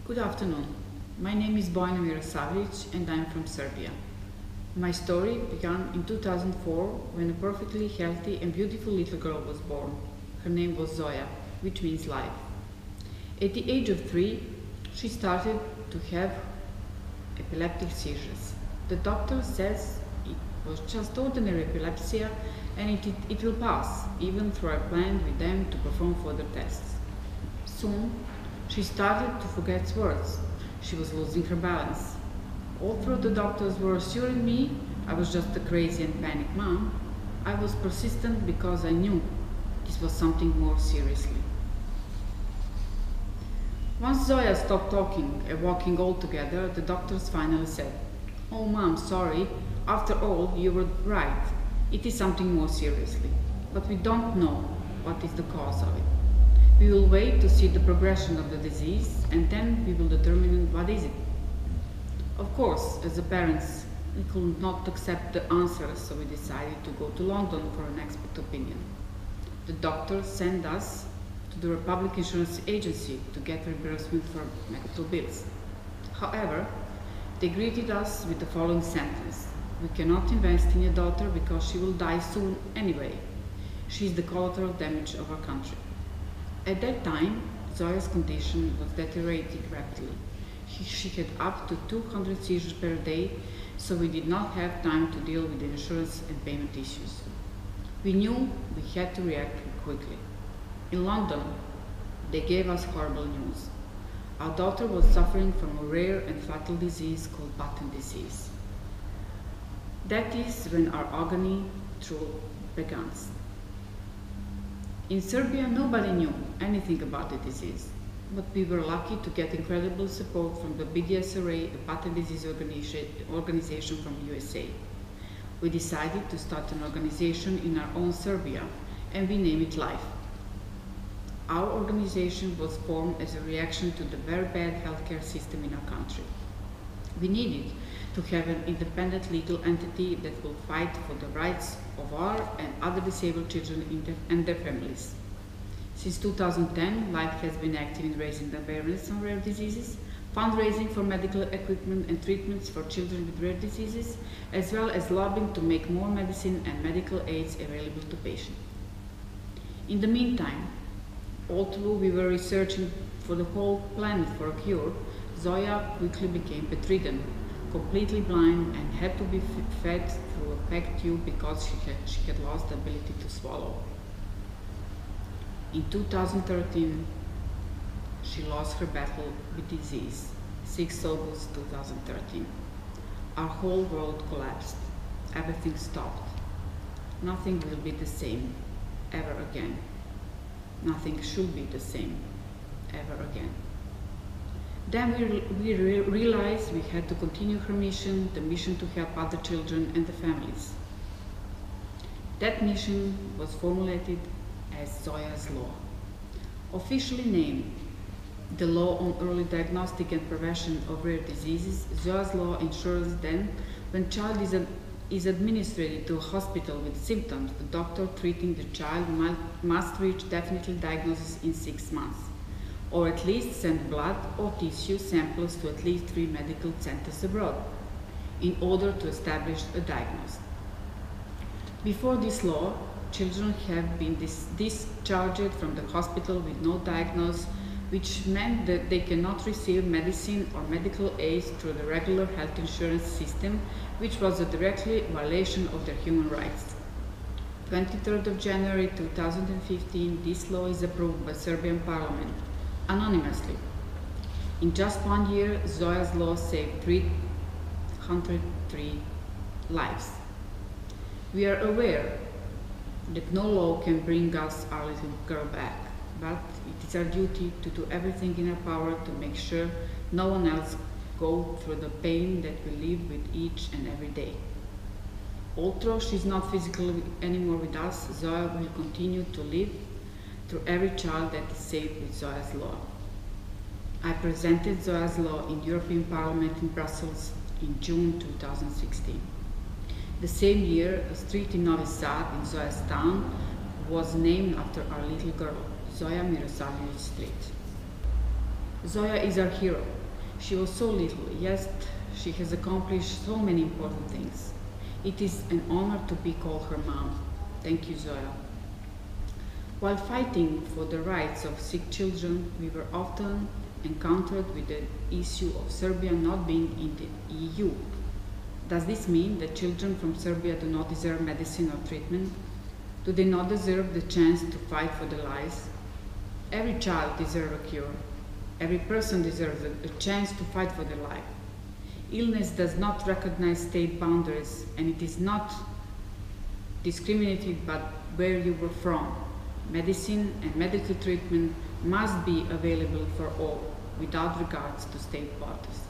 Good afternoon. My name is Bojana Mirosavljević and I am from Serbia. My story began in 2004 when a perfectly healthy and beautiful little girl was born. Her name was Zoya, which means life. At the age of 3, she started to have epileptic seizures. The doctor says it was just ordinary epilepsy and it will pass, even though I planned with them to perform further tests. Soon, she started to forget words. She was losing her balance. Although the doctors were assuring me I was just a crazy and panicked mom, I was persistent because I knew this was something more seriously. Once Zoya stopped talking and walking altogether, the doctors finally said, "Oh mom, sorry, after all, you were right. It is something more seriously, but we don't know what is the cause of it. We will wait to see the progression of the disease and then we will determine what is it." Of course, as the parents, we could not accept the answers, so we decided to go to London for an expert opinion. The doctor sent us to the Public Insurance Agency to get reimbursement for medical bills. However, they greeted us with the following sentence: "We cannot invest in your daughter because she will die soon anyway. She is the collateral damage of our country." At that time, Zoya's condition was deteriorating rapidly. She had up to 200 seizures per day, so we did not have time to deal with the insurance and payment issues. We knew we had to react quickly. In London, they gave us horrible news. Our daughter was suffering from a rare and fatal disease called Batenove disease. That is when our agony truly began. In Serbia, nobody knew anything about the disease, but we were lucky to get incredible support from the BDSRA, a patent disease organization from USA. We decided to start an organization in our own Serbia, and we named it Life. Our organization was formed as a reaction to the very bad healthcare system in our country. We needed to have an independent legal entity that will fight for the rights of our and other disabled children and their families. Since 2010, Life has been active in raising awareness on rare diseases, fundraising for medical equipment and treatments for children with rare diseases, as well as lobbying to make more medicine and medical aids available to patients. In the meantime, although we were researching for the whole planet for a cure, Zoya quickly became bedridden, completely blind, and had to be fed through a PEG tube because she had lost the ability to swallow. In 2013, she lost her battle with disease, 6 August 2013. Our whole world collapsed. Everything stopped. Nothing will be the same ever again. Nothing should be the same ever again. Then we realized we had to continue her mission, the mission to help other children and the families. That mission was formulated as Zoya's Law. Officially named the Law on Early Diagnostic and Prevention of Rare Diseases, Zoya's Law ensures then when child is administered to a hospital with symptoms, the doctor treating the child must reach definitely diagnosis in 6 months, or at least send blood or tissue samples to at least 3 medical centers abroad in order to establish a diagnosis. Before this law, children have been discharged from the hospital with no diagnosis, which meant that they cannot receive medicine or medical aids through the regular health insurance system, which was a direct violation of their human rights. 23rd of January 2015, this law is approved by Serbian Parliament, anonymously. In just 1 year, Zoya's Law saved 303 lives. We are aware that no law can bring us our little girl back, but it is our duty to do everything in our power to make sure no one else goes through the pain that we live with each and every day. Although she is not physically anymore with us, Zoya will continue to live through every child that is saved with Zoya's Law. I presented Zoya's Law in the European Parliament in Brussels in June 2016. The same year, a street in Novi Sad, in Zoya's town, was named after our little girl, Bojana Mirosavljević Street. Zoya is our hero. She was so little, yet she has accomplished so many important things. It is an honor to be called her mom. Thank you, Zoya. While fighting for the rights of sick children, we were often encountered with the issue of Serbia not being in the EU. Does this mean that children from Serbia do not deserve medicine or treatment? Do they not deserve the chance to fight for their lives? Every child deserves a cure. Every person deserves a chance to fight for their life. Illness does not recognize state boundaries, and it is not discriminated but where you were from. Medicine and medical treatment must be available for all, without regards to state borders.